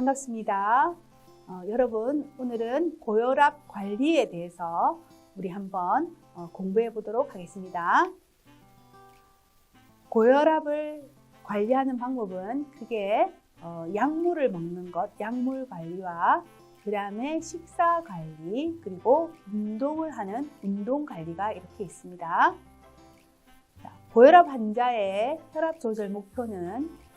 반갑습니다. 여러분, 오늘은 고혈압 관리에 대해서 우리 한번 공부해 보도록 하겠습니다. 고혈압을 관리하는 방법은 크게 약물을 먹는 것, 약물 관리와 그 다음에 식사 관리, 그리고 운동을 하는 운동 관리가 이렇게 있습니다. 고혈압 환자의 혈압 조절 목표는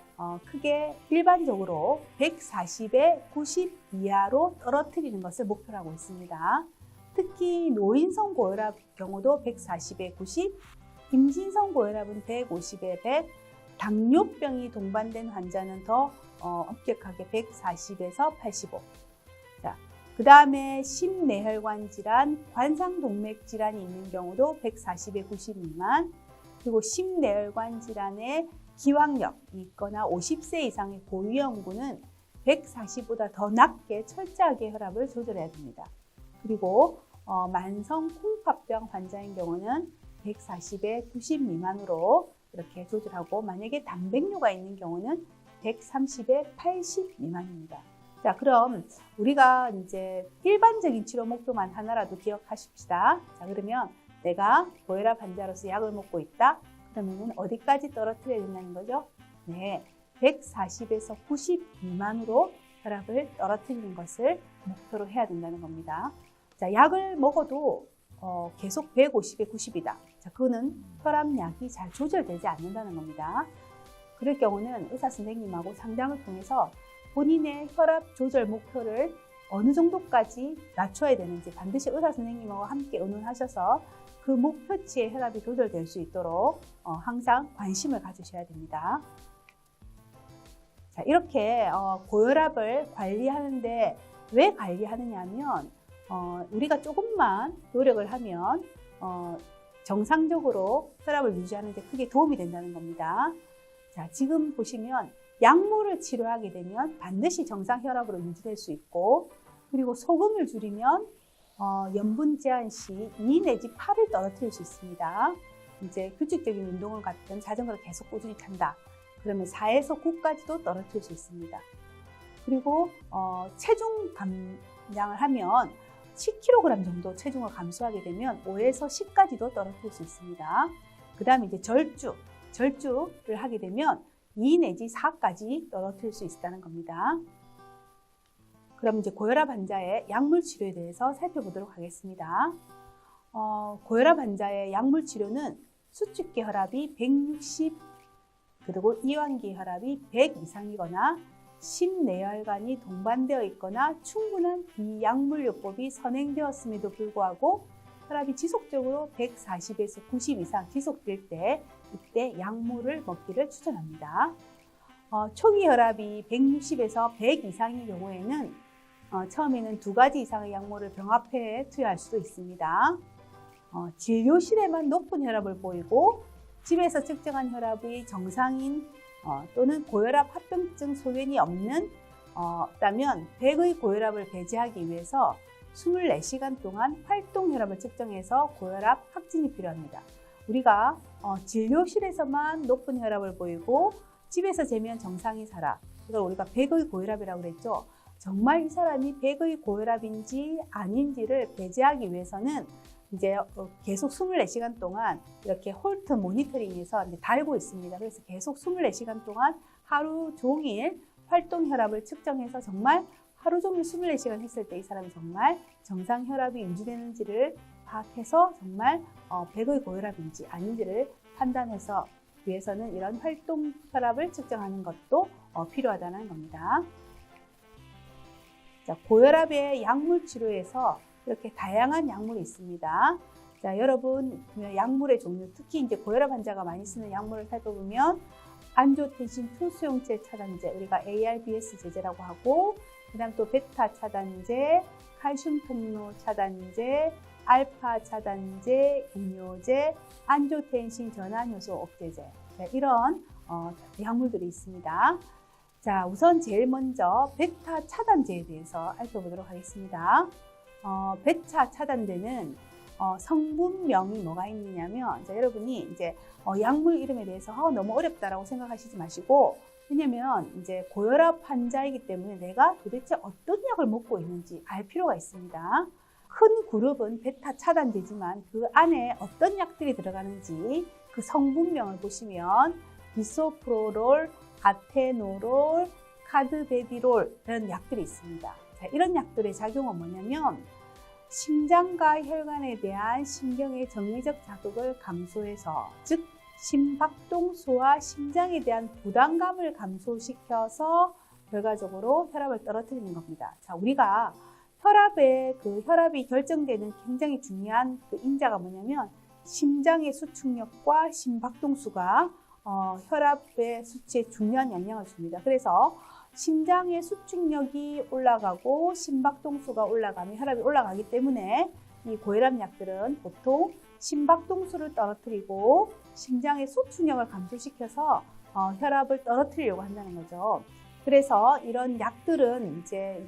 크게 일반적으로 140에 90 이하로 떨어뜨리는 것을 목표로 하고 있습니다. 특히 노인성 고혈압 경우도 140에 90, 임신성 고혈압은 150에 100, 당뇨병이 동반된 환자는 더 엄격하게 140에서 85. 그 다음에 심내혈관 질환, 관상동맥 질환이 있는 경우도 140에 90 미만, 그리고 심내혈관 질환에 기왕력이 있거나 50세 이상의 고위험군은 140보다 더 낮게 철저하게 혈압을 조절해야 됩니다. 그리고 만성 콩팥병 환자인 경우는 140에 90 미만으로 이렇게 조절하고, 만약에 단백뇨가 있는 경우는 130에 80 미만입니다. 자, 그럼 우리가 이제 일반적인 치료 목표만 하나라도 기억하십시다. 자, 그러면 내가 고혈압 환자로서 약을 먹고 있다. 그러면 어디까지 떨어뜨려야 된다는 거죠? 네, 140에서 90 미만으로 혈압을 떨어뜨리는 것을 목표로 해야 된다는 겁니다. 자, 약을 먹어도 계속 150에 90이다. 자, 그거는 혈압약이 잘 조절되지 않는다는 겁니다. 그럴 경우는 의사 선생님하고 상담을 통해서 본인의 혈압 조절 목표를 어느 정도까지 낮춰야 되는지 반드시 의사 선생님하고 함께 의논하셔서 그 목표치의 혈압이 조절될 수 있도록 항상 관심을 가지셔야 됩니다. 자, 이렇게 고혈압을 관리하는데 왜 관리하느냐 하면 우리가 조금만 노력을 하면 정상적으로 혈압을 유지하는 데 크게 도움이 된다는 겁니다. 자, 지금 보시면 약물을 치료하게 되면 반드시 정상 혈압으로 유지될 수 있고, 그리고 소금을 줄이면 염분 제한 시 2 내지 8을 떨어뜨릴 수 있습니다. 이제 규칙적인 운동을 갖든 자전거를 계속 꾸준히 탄다. 그러면 4에서 9까지도 떨어뜨릴 수 있습니다. 그리고 체중 감량을 하면 10kg 정도 체중을 감소하게 되면 5에서 10까지도 떨어뜨릴 수 있습니다. 그 다음에 이제 절주를 하게 되면 2 내지 4까지 떨어뜨릴 수 있다는 겁니다. 그럼 이제 고혈압 환자의 약물 치료에 대해서 살펴보도록 하겠습니다. 고혈압 환자의 약물 치료는 수축기 혈압이 160, 그리고 이완기 혈압이 100 이상이거나 심내혈관이 동반되어 있거나 충분한 비약물요법이 선행되었음에도 불구하고 혈압이 지속적으로 140에서 90 이상 지속될 때 이때 약물을 먹기를 추천합니다. 초기 혈압이 160에서 100 이상인 경우에는 처음에는 2가지 이상의 약물을 병합해 투여할 수도 있습니다. 진료실에만 높은 혈압을 보이고 집에서 측정한 혈압이 정상인 또는 고혈압 합병증 소견이 없다면 100의 고혈압을 배제하기 위해서 24시간 동안 활동 혈압을 측정해서 고혈압 확진이 필요합니다. 우리가 진료실에서만 높은 혈압을 보이고 집에서 재면 정상인 사람, 이걸 우리가 100의 고혈압이라고 그랬죠. 정말 이 사람이 100의 고혈압인지 아닌지를 배제하기 위해서는 이제 계속 24시간 동안 이렇게 홀트 모니터링에서 달고 있습니다. 그래서 계속 24시간 동안 하루 종일 활동 혈압을 측정해서 정말 하루 종일 24시간 했을 때 이 사람이 정말 정상 혈압이 유지되는지를 파악해서 정말 100의 고혈압인지 아닌지를 판단해서 위해서는 이런 활동 혈압을 측정하는 것도 필요하다는 겁니다. 자, 고혈압의 약물 치료에서 이렇게 다양한 약물이 있습니다. 자, 여러분, 약물의 종류, 특히 이제 고혈압 환자가 많이 쓰는 약물을 살펴보면 안조텐신 2 수용체 차단제, 우리가 ARBS 제제라고 하고, 그다음 또 베타 차단제, 칼슘 통로 차단제, 알파 차단제, 이뇨제, 안조텐신 전환 효소 억제제, 이런 약물들이 있습니다. 자, 우선 제일 먼저 베타 차단제에 대해서 살펴보도록 하겠습니다. 베타 차단제는 성분명이 뭐가 있느냐면, 여러분이 이제 약물 이름에 대해서 너무 어렵다라고 생각하시지 마시고 왜냐면 이제 고혈압 환자이기 때문에 내가 도대체 어떤 약을 먹고 있는지 알 필요가 있습니다. 큰 그룹은 베타 차단제지만 그 안에 어떤 약들이 들어가는지 그 성분명을 보시면 비소프로롤, 아테노롤, 카드베디롤 이런 약들이 있습니다. 자, 이런 약들의 작용은 뭐냐면 심장과 혈관에 대한 신경의 정례적 자극을 감소해서, 즉 심박동수와 심장에 대한 부담감을 감소시켜서 결과적으로 혈압을 떨어뜨리는 겁니다. 자, 우리가 혈압이 결정되는 굉장히 중요한 그 인자가 뭐냐면 심장의 수축력과 심박동수가 혈압의 수치에 중요한 영향을 줍니다. 그래서 심장의 수축력이 올라가고 심박동수가 올라가면 혈압이 올라가기 때문에 이 고혈압 약들은 보통 심박동수를 떨어뜨리고 심장의 수축력을 감소시켜서 혈압을 떨어뜨리려고 한다는 거죠. 그래서 이런 약들은 이제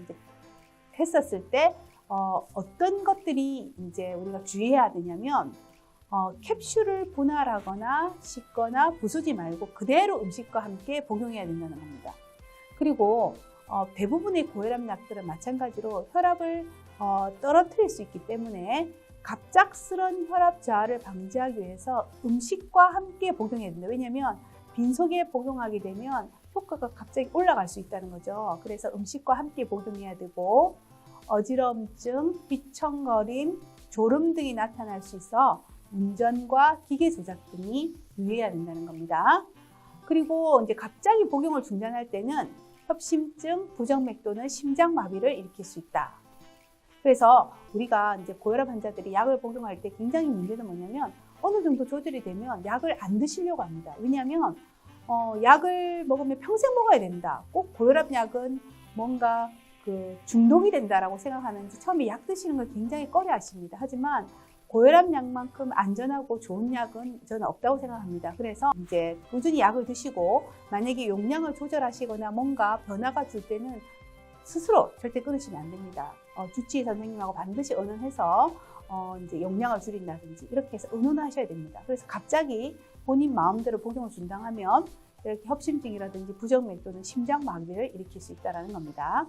했었을 때 어떤 것들이 이제 우리가 주의해야 되냐면 캡슐을 분할하거나 씻거나 부수지 말고 그대로 음식과 함께 복용해야 된다는 겁니다. 그리고 대부분의 고혈압 약들은 마찬가지로 혈압을 떨어뜨릴 수 있기 때문에 갑작스런 혈압 저하를 방지하기 위해서 음식과 함께 복용해야 된다. 왜냐하면 빈속에 복용하게 되면 효과가 갑자기 올라갈 수 있다는 거죠. 그래서 음식과 함께 복용해야 되고 어지러움증, 휘청거림, 졸음 등이 나타날 수 있어 운전과 기계 조작 등이 유의해야 된다는 겁니다. 그리고 이제 갑자기 복용을 중단할 때는 협심증, 부정맥 또는 심장마비를 일으킬 수 있다. 그래서 우리가 이제 고혈압 환자들이 약을 복용할 때 굉장히 문제는 뭐냐면 어느 정도 조절이 되면 약을 안 드시려고 합니다. 왜냐하면 약을 먹으면 평생 먹어야 된다. 꼭 고혈압 약은 뭔가 중독이 된다라고 생각하는지 처음에 약 드시는 걸 굉장히 꺼려 하십니다. 하지만 고혈압 약만큼 안전하고 좋은 약은 저는 없다고 생각합니다. 그래서 이제 꾸준히 약을 드시고 만약에 용량을 조절하시거나 뭔가 변화가 줄 때는 스스로 절대 끊으시면 안 됩니다. 주치의 선생님하고 반드시 의논해서 이제 용량을 줄인다든지 이렇게 해서 의논하셔야 됩니다. 그래서 갑자기 본인 마음대로 복용을 중단하면 이렇게 협심증이라든지 부정맥 또는 심장마비를 일으킬 수 있다는 겁니다.